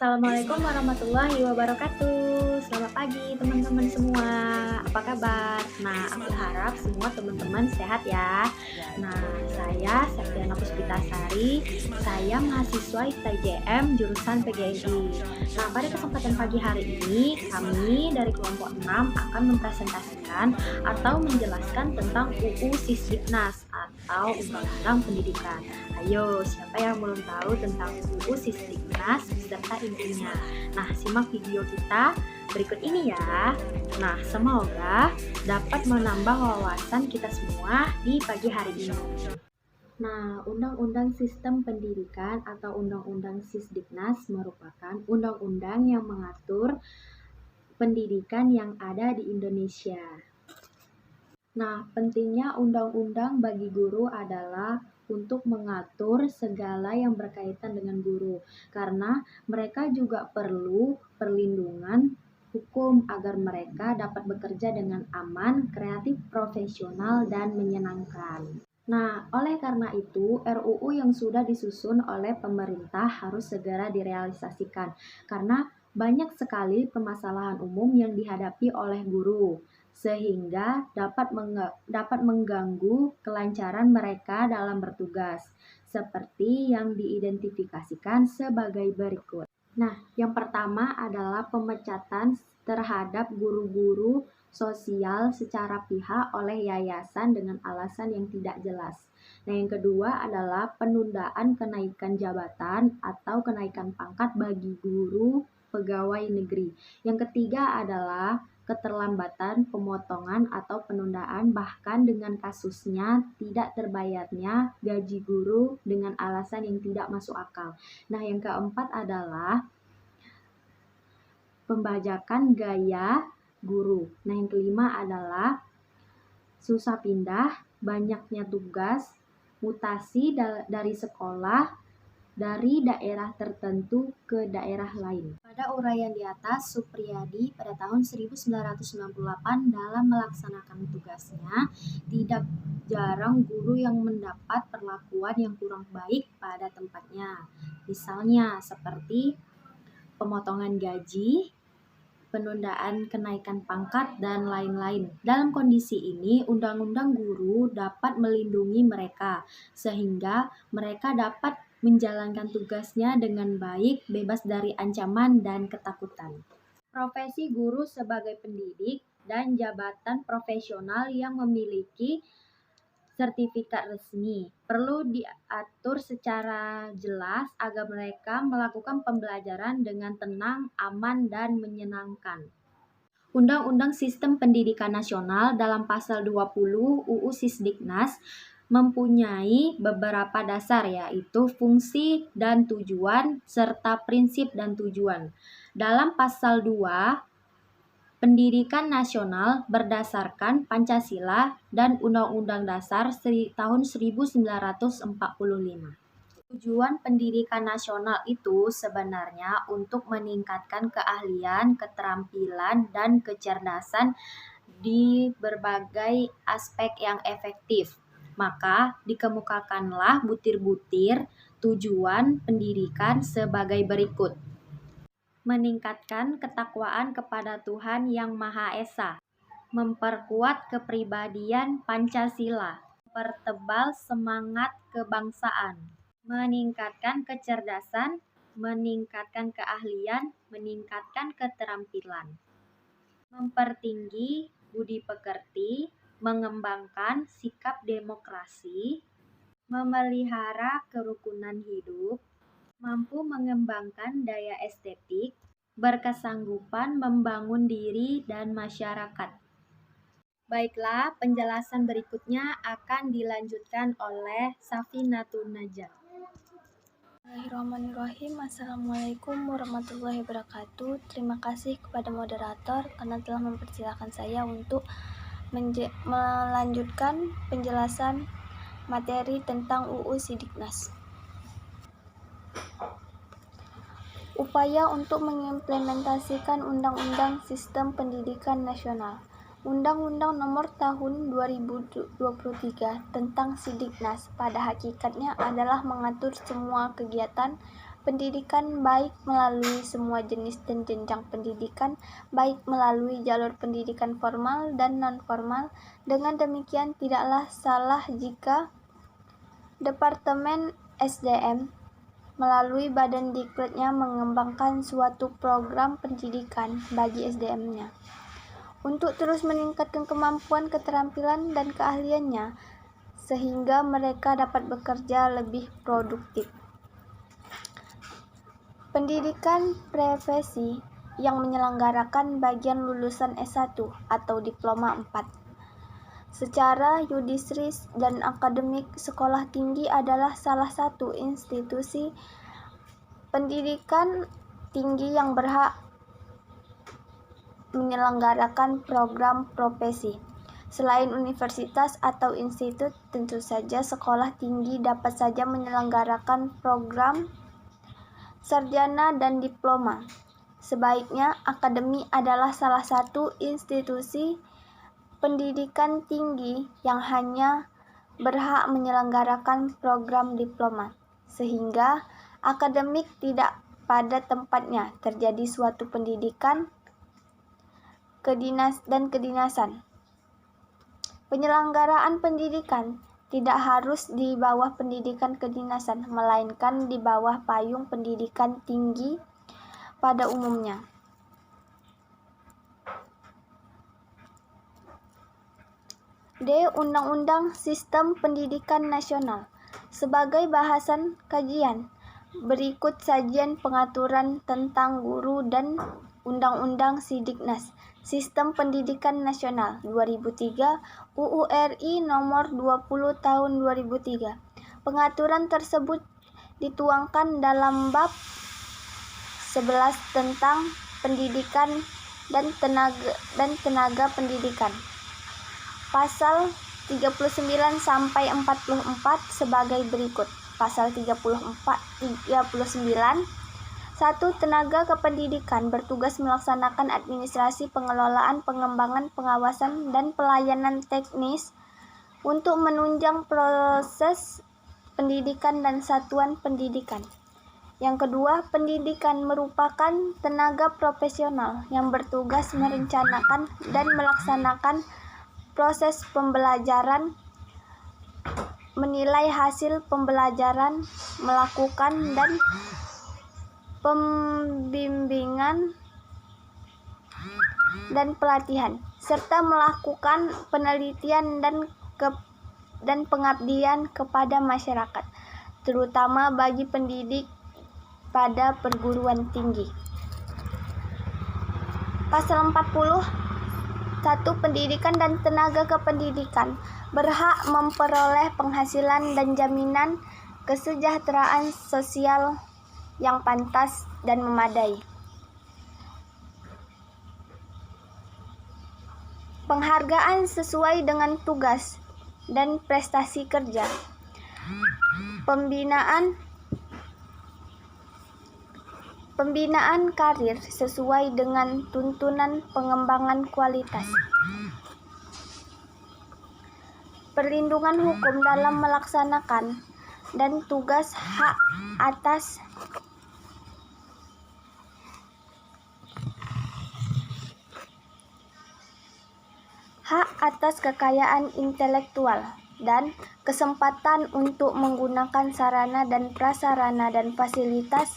Assalamualaikum warahmatullahi wabarakatuh. Selamat pagi teman-teman semua. Apa kabar? Nah, aku harap semua teman-teman sehat ya. Nah, saya Septiana Puspitasari. Saya mahasiswa ITJM jurusan PGNI. Nah, pada kesempatan pagi hari ini, kami dari kelompok 6 akan mempresentasikan atau menjelaskan tentang UU Sisdiknas atau Undang-Undang Pendidikan. Ayo, siapa yang belum tahu tentang UU Sisdiknas beserta intinya? Nah, simak video kita berikut ini ya. Nah, semoga dapat menambah wawasan kita semua di pagi hari ini. Nah, Undang-Undang Sistem Pendidikan atau Undang-Undang Sisdiknas merupakan undang-undang yang mengatur pendidikan yang ada di Indonesia. Nah, pentingnya undang-undang bagi guru adalah untuk mengatur segala yang berkaitan dengan guru, karena mereka juga perlu perlindungan hukum agar mereka dapat bekerja dengan aman, kreatif, profesional, dan menyenangkan. Nah, oleh karena itu, RUU yang sudah disusun oleh pemerintah harus segera direalisasikan, karena banyak sekali permasalahan umum yang dihadapi oleh guru, sehingga dapat mengganggu kelancaran mereka dalam bertugas, seperti yang diidentifikasikan sebagai berikut. Nah, yang pertama adalah pemecatan terhadap guru-guru sosial secara pihak oleh yayasan dengan alasan yang tidak jelas. Nah, yang kedua adalah penundaan kenaikan jabatan atau kenaikan pangkat bagi guru pegawai negeri. Yang ketiga adalah keterlambatan, pemotongan atau penundaan bahkan dengan kasusnya tidak terbayarnya gaji guru dengan alasan yang tidak masuk akal. Nah, yang keempat adalah pembajakan gaya guru. Nah, yang kelima adalah susah pindah, banyaknya tugas, mutasi dari sekolah dari daerah tertentu ke daerah lain. Pada uraian di atas, Supriyadi pada tahun 1998 dalam melaksanakan tugasnya, tidak jarang guru yang mendapat perlakuan yang kurang baik pada tempatnya. Misalnya seperti pemotongan gaji, penundaan kenaikan pangkat, dan lain-lain. Dalam kondisi ini, Undang-Undang Guru dapat melindungi mereka, sehingga mereka dapat menjalankan tugasnya dengan baik, bebas dari ancaman dan ketakutan. Profesi guru sebagai pendidik dan jabatan profesional yang memiliki sertifikat resmi perlu diatur secara jelas agar mereka melakukan pembelajaran dengan tenang, aman, dan menyenangkan. Undang-Undang Sistem Pendidikan Nasional dalam pasal 20 UU Sisdiknas mempunyai beberapa dasar, yaitu fungsi dan tujuan serta prinsip dan tujuan. Dalam pasal 2, pendidikan nasional berdasarkan Pancasila dan Undang-Undang Dasar tahun 1945. Tujuan pendidikan nasional itu sebenarnya untuk meningkatkan keahlian, keterampilan, dan kecerdasan di berbagai aspek yang efektif. Maka dikemukakanlah butir-butir tujuan pendidikan sebagai berikut. Meningkatkan ketakwaan kepada Tuhan Yang Maha Esa, memperkuat kepribadian Pancasila, mempertebal semangat kebangsaan, meningkatkan kecerdasan, meningkatkan keahlian, meningkatkan keterampilan, mempertinggi budi pekerti, mengembangkan sikap demokrasi, memelihara kerukunan hidup, mampu mengembangkan daya estetik, berkesanggupan membangun diri dan masyarakat. Baiklah, penjelasan berikutnya akan dilanjutkan oleh Safinatun Najah. Bismillahirrahmanirrahim. Assalamualaikum warahmatullahi wabarakatuh. Terima kasih kepada moderator karena telah mempersilahkan saya untuk melanjutkan penjelasan materi tentang UU Sisdiknas. Upaya untuk mengimplementasikan Undang-Undang Sistem Pendidikan Nasional. Undang-Undang Nomor Tahun 2023 tentang Sisdiknas pada hakikatnya adalah mengatur semua kegiatan pendidikan baik melalui semua jenis dan jenjang pendidikan, baik melalui jalur pendidikan formal dan non-formal. Dengan demikian, tidaklah salah jika Departemen SDM melalui Badan Dikbudnya mengembangkan suatu program pendidikan bagi SDM-nya untuk terus meningkatkan kemampuan, keterampilan, dan keahliannya sehingga mereka dapat bekerja lebih produktif. Pendidikan profesi yang menyelenggarakan bagian lulusan S1 atau diploma 4 secara yudisius dan akademik, sekolah tinggi adalah salah satu institusi pendidikan tinggi yang berhak menyelenggarakan program profesi. Selain universitas atau institut, tentu saja sekolah tinggi dapat saja menyelenggarakan program sarjana dan diploma. Sebaiknya, akademi adalah salah satu institusi pendidikan tinggi yang hanya berhak menyelenggarakan program diploma, sehingga akademik tidak pada tempatnya terjadi suatu pendidikan kedinasan. Penyelenggaraan pendidikan tidak harus di bawah pendidikan kedinasan, melainkan di bawah payung pendidikan tinggi pada umumnya. D. Undang-Undang Sistem Pendidikan Nasional. Sebagai bahasan kajian, berikut sajian pengaturan tentang guru dan Undang-Undang Sidiknas. Sistem Pendidikan Nasional 2003, UU RI Nomor 20 Tahun 2003. Pengaturan tersebut dituangkan dalam bab 11 tentang pendidikan dan tenaga pendidikan. Pasal 39 sampai 44 sebagai berikut. Pasal 39. 1. Tenaga kependidikan bertugas melaksanakan administrasi, pengelolaan, pengembangan, pengawasan, dan pelayanan teknis untuk menunjang proses pendidikan dan satuan pendidikan. Yang kedua, pendidikan merupakan tenaga profesional yang bertugas merencanakan dan melaksanakan proses pembelajaran, menilai hasil pembelajaran, melakukan dan pembimbingan dan pelatihan, serta melakukan penelitian dan pengabdian kepada masyarakat, terutama bagi pendidik pada perguruan tinggi. Pasal 40. 1. Pendidikan dan tenaga kependidikan berhak memperoleh penghasilan dan jaminan kesejahteraan sosial yang pantas dan memadai. Penghargaan sesuai dengan tugas dan prestasi kerja. Pembinaan karir sesuai dengan tuntunan pengembangan kualitas. Perlindungan hukum dalam melaksanakan dan tugas hak atas kekayaan intelektual dan kesempatan untuk menggunakan sarana dan prasarana dan fasilitas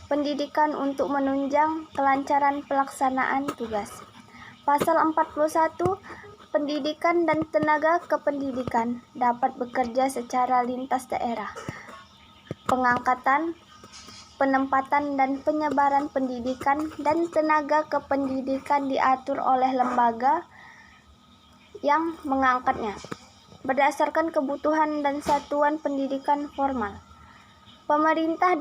pendidikan untuk menunjang kelancaran pelaksanaan tugas. Pasal 41. Pendidikan dan tenaga kependidikan dapat bekerja secara lintas daerah. Pengangkatan, penempatan dan penyebaran pendidikan dan tenaga kependidikan diatur oleh lembaga yang mengangkatnya berdasarkan kebutuhan dan satuan pendidikan formal. Pemerintah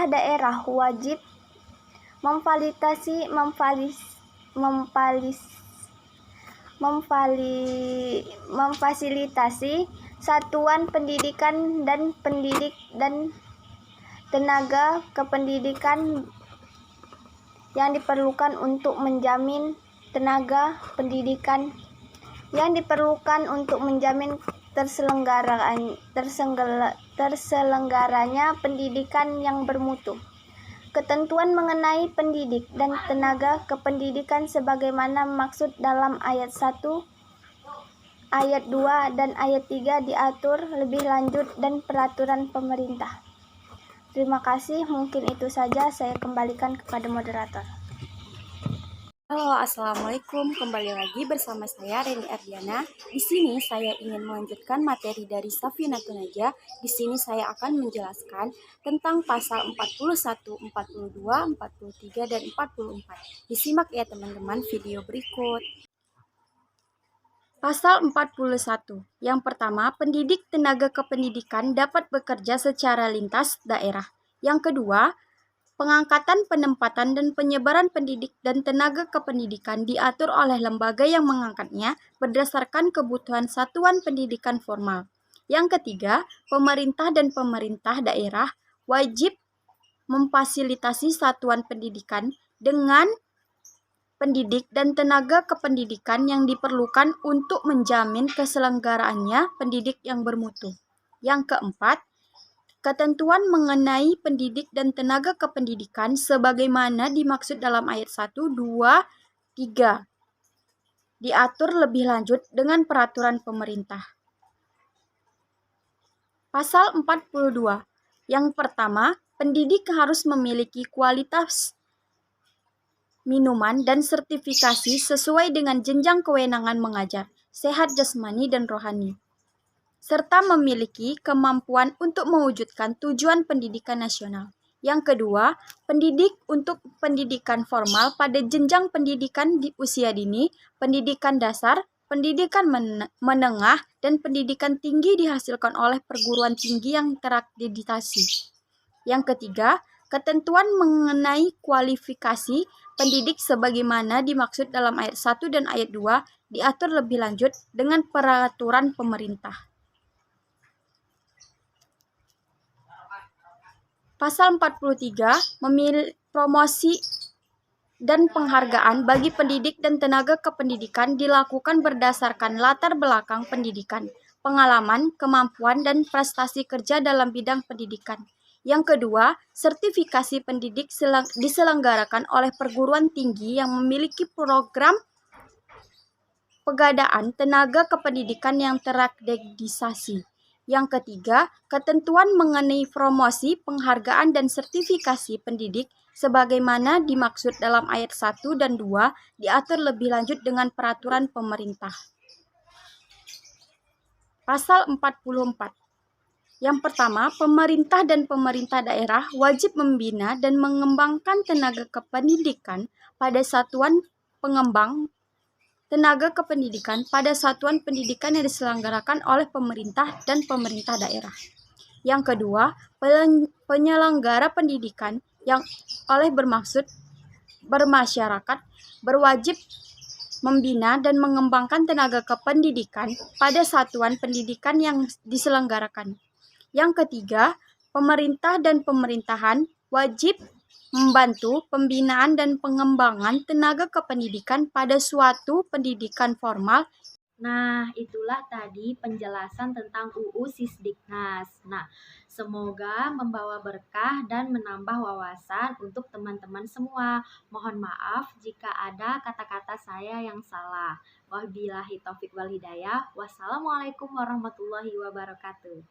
daerah wajib memfasilitasi satuan pendidikan dan pendidik dan tenaga kependidikan yang diperlukan untuk menjamin terselenggaranya pendidikan yang bermutu. Ketentuan mengenai pendidik dan tenaga kependidikan sebagaimana maksud dalam ayat 1, ayat 2, dan ayat 3 diatur lebih lanjut dan peraturan pemerintah. Terima kasih, mungkin itu saja, saya kembalikan kepada moderator. Halo, assalamualaikum. Kembali lagi bersama saya Reni Ardiana. Di sini saya ingin melanjutkan materi dari Safinatun Najah. Di sini saya akan menjelaskan tentang pasal 41, 42, 43, dan 44. Disimak ya teman-teman video berikut. Pasal 41. Yang pertama, pendidik tenaga kependidikan dapat bekerja secara lintas daerah. Yang kedua, pengangkatan, penempatan, dan penyebaran pendidik dan tenaga kependidikan diatur oleh lembaga yang mengangkatnya berdasarkan kebutuhan satuan pendidikan formal. Yang ketiga, pemerintah dan pemerintah daerah wajib memfasilitasi satuan pendidikan dengan pendidik dan tenaga kependidikan yang diperlukan untuk menjamin keselenggaraannya pendidik yang bermutu. Yang keempat, ketentuan mengenai pendidik dan tenaga kependidikan sebagaimana dimaksud dalam ayat 1, 2, 3 diatur lebih lanjut dengan peraturan pemerintah. Pasal 42. Yang pertama, pendidik harus memiliki kualitas minuman dan sertifikasi sesuai dengan jenjang kewenangan mengajar, sehat jasmani dan rohani, serta memiliki kemampuan untuk mewujudkan tujuan pendidikan nasional. Yang kedua, pendidik untuk pendidikan formal pada jenjang pendidikan di usia dini, pendidikan dasar, pendidikan menengah, dan pendidikan tinggi dihasilkan oleh perguruan tinggi yang terakreditasi. Yang ketiga, ketentuan mengenai kualifikasi pendidik sebagaimana dimaksud dalam ayat 1 dan ayat 2 diatur lebih lanjut dengan peraturan pemerintah. Pasal 43 promosi dan penghargaan bagi pendidik dan tenaga kependidikan dilakukan berdasarkan latar belakang pendidikan, pengalaman, kemampuan, dan prestasi kerja dalam bidang pendidikan. Yang kedua, sertifikasi pendidik diselenggarakan oleh perguruan tinggi yang memiliki program pengadaan tenaga kependidikan yang terakreditasi. Yang ketiga, ketentuan mengenai promosi, penghargaan, dan sertifikasi pendidik sebagaimana dimaksud dalam ayat 1 dan 2 diatur lebih lanjut dengan peraturan pemerintah. Pasal 44. Yang pertama, pemerintah dan pemerintah daerah wajib membina dan mengembangkan tenaga kependidikan pada satuan pengembang tenaga kependidikan pada satuan pendidikan yang diselenggarakan oleh pemerintah dan pemerintah daerah. Yang kedua, penyelenggara pendidikan yang oleh bermaksud bermasyarakat berwajib membina dan mengembangkan tenaga kependidikan pada satuan pendidikan yang diselenggarakan. Yang ketiga, pemerintah dan pemerintahan wajib membantu pembinaan dan pengembangan tenaga kependidikan pada suatu pendidikan formal. Nah, itulah tadi penjelasan tentang UU Sisdiknas. Nah, semoga membawa berkah dan menambah wawasan untuk teman-teman semua. Mohon maaf jika ada kata-kata saya yang salah. Wabillahi taufik wal hidayah. Wassalamualaikum warahmatullahi wabarakatuh.